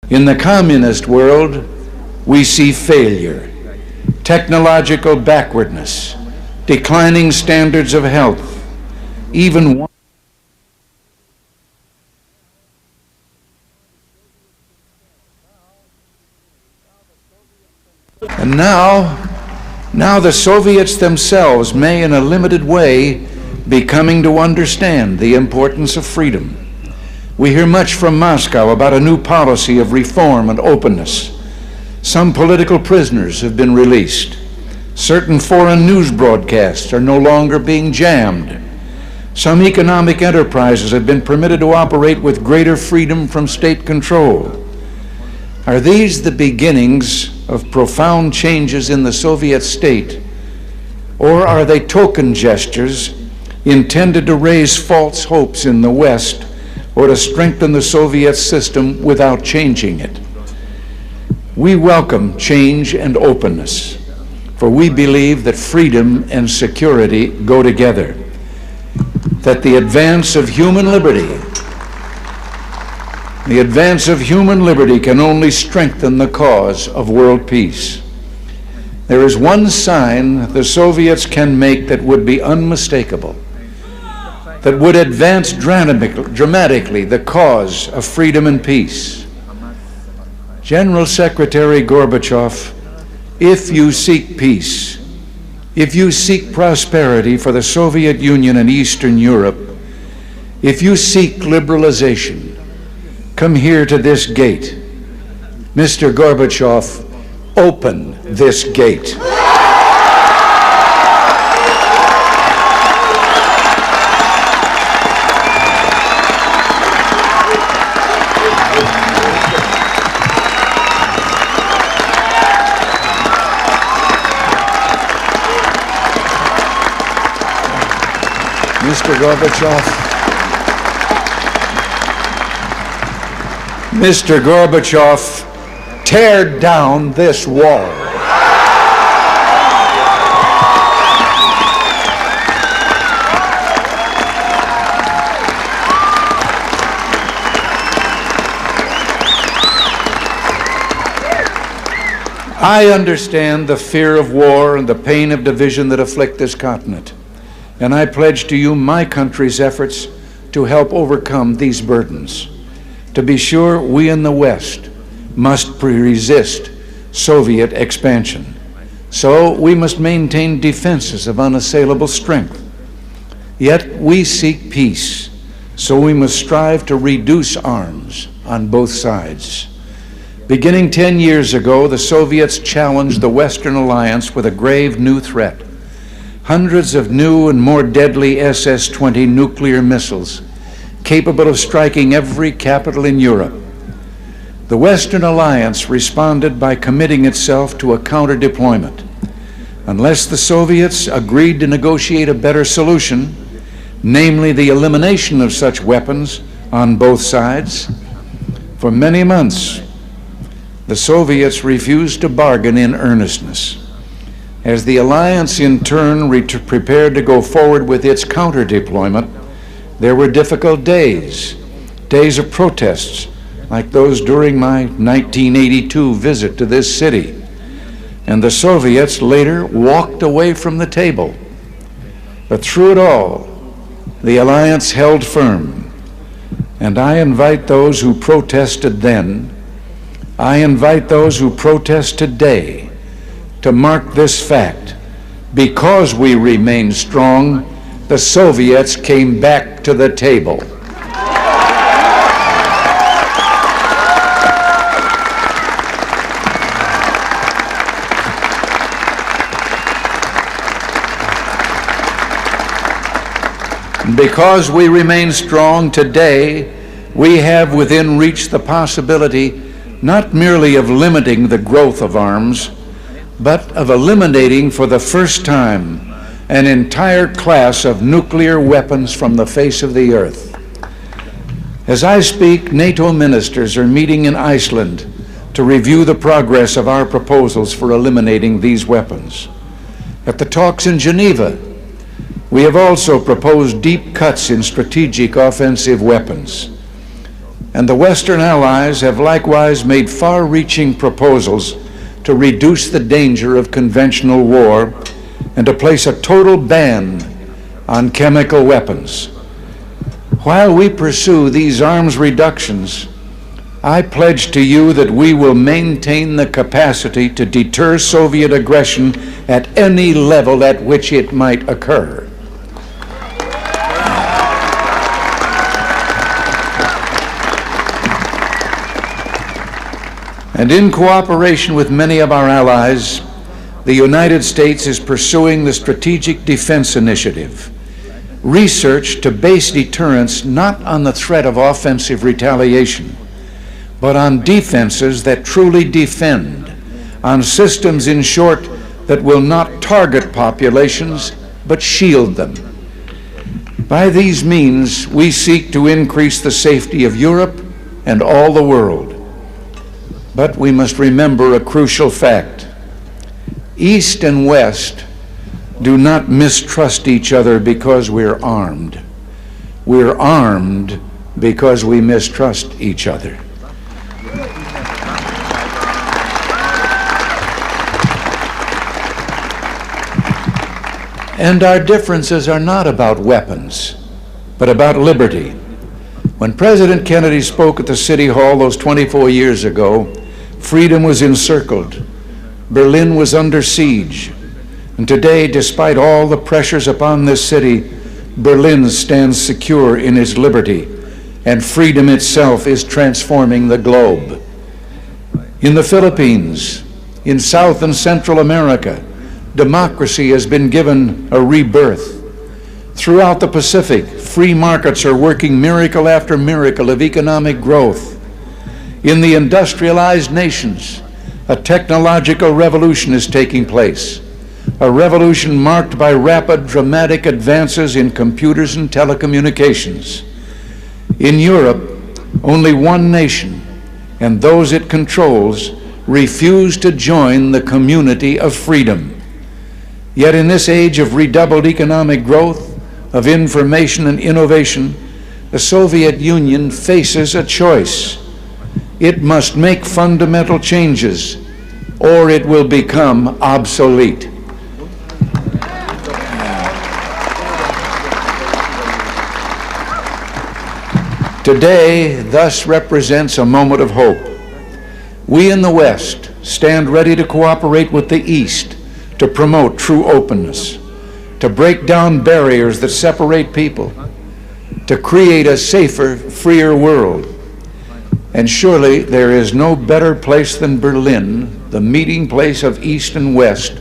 In the communist world, we see failure, technological backwardness, declining standards of health, even and now the Soviets themselves may in a limited way be coming to understand the importance of freedom. We hear much from Moscow about a new policy of reform and openness. Some political prisoners have been released. Certain foreign news broadcasts are no longer being jammed. Some economic enterprises have been permitted to operate with greater freedom from state control. Are these the beginnings of profound changes in the Soviet state, or are they token gestures intended to raise false hopes in the West or to strengthen the Soviet system without changing it? We welcome change and openness, for we believe that freedom and security go together, that the advance of human liberty can only strengthen the cause of world peace. There is one sign the Soviets can make that would be unmistakable, that would advance dramatically the cause of freedom and peace. General Secretary Gorbachev, if you seek peace, if you seek prosperity for the Soviet Union and Eastern Europe, if you seek liberalization, come here to this gate. Mr. Gorbachev, open this gate. Mr. Gorbachev, tear down this wall. I understand the fear of war and the pain of division that afflict this continent, and I pledge to you my country's efforts to help overcome these burdens. To be sure, we in the West must resist Soviet expansion. So we must maintain defenses of unassailable strength. Yet we seek peace, so we must strive to reduce arms on both sides. Beginning 10 years ago, the Soviets challenged the Western alliance with a grave new threat. Hundreds of new and more deadly SS-20 nuclear missiles, capable of striking every capital in Europe. The Western Alliance responded by committing itself to a counter-deployment. Unless the Soviets agreed to negotiate a better solution, namely the elimination of such weapons on both sides, for many months, the Soviets refused to bargain in earnestness. As the alliance in turn prepared to go forward with its counter-deployment, there were difficult days of protests like those during my 1982 visit to this city. And the Soviets later walked away from the table. But through it all, the alliance held firm. And I invite those who protested then, I invite those who protest today to mark this fact. Because we remain strong, the Soviets came back to the table. Because we remain strong today, we have within reach the possibility not merely of limiting the growth of arms, but of eliminating for the first time an entire class of nuclear weapons from the face of the earth. As I speak, NATO ministers are meeting in Iceland to review the progress of our proposals for eliminating these weapons. At the talks in Geneva, we have also proposed deep cuts in strategic offensive weapons. and the Western allies have likewise made far-reaching proposals to reduce the danger of conventional war and to place a total ban on chemical weapons. While we pursue these arms reductions, I pledge to you that we will maintain the capacity to deter Soviet aggression at any level at which it might occur. And in cooperation with many of our allies, the United States is pursuing the Strategic Defense Initiative, research to base deterrence not on the threat of offensive retaliation, but on defenses that truly defend, on systems, in short, that will not target populations, but shield them. By these means, we seek to increase the safety of Europe and all the world. But we must remember a crucial fact. East and West do not mistrust each other because we're armed. We're armed because we mistrust each other. And our differences are not about weapons, but about liberty. When President Kennedy spoke at the City Hall those 24 years ago, freedom was encircled. Berlin was under siege. And today, despite all the pressures upon this city, Berlin stands secure in its liberty, and freedom itself is transforming the globe. In the Philippines, in South and Central America, democracy has been given a rebirth. Throughout the Pacific, free markets are working miracle after miracle of economic growth. In the industrialized nations, a technological revolution is taking place, a revolution marked by rapid, dramatic advances in computers and telecommunications. In Europe, only one nation, and those it controls, refuse to join the community of freedom. Yet in this age of redoubled economic growth, of information and innovation, the Soviet Union faces a choice. It must make fundamental changes, or it will become obsolete. Today, thus represents a moment of hope. We in the West stand ready to cooperate with the East to promote true openness, to break down barriers that separate people, to create a safer, freer world. And surely there is no better place than Berlin, the meeting place of East and West,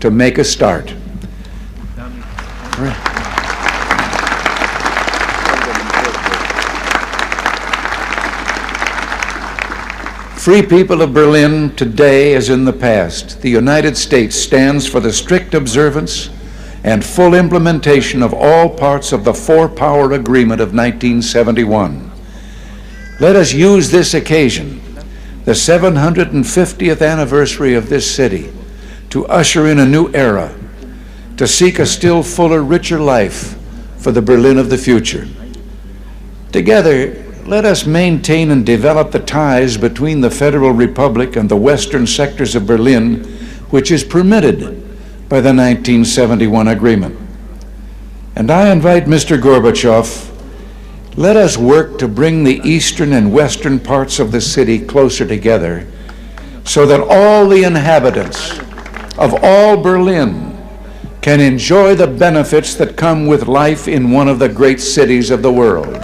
to make a start. Free people of Berlin, today as in the past, the United States stands for the strict observance and full implementation of all parts of the Four-Power Agreement of 1971. Let us use this occasion, the 750th anniversary of this city, to usher in a new era, to seek a still fuller, richer life for the Berlin of the future. Together, let us maintain and develop the ties between the Federal Republic and the western sectors of Berlin, which is permitted by the 1971 agreement. And I invite Mr. Gorbachev, let us work to bring the eastern and western parts of the city closer together so that all the inhabitants of all Berlin can enjoy the benefits that come with life in one of the great cities of the world.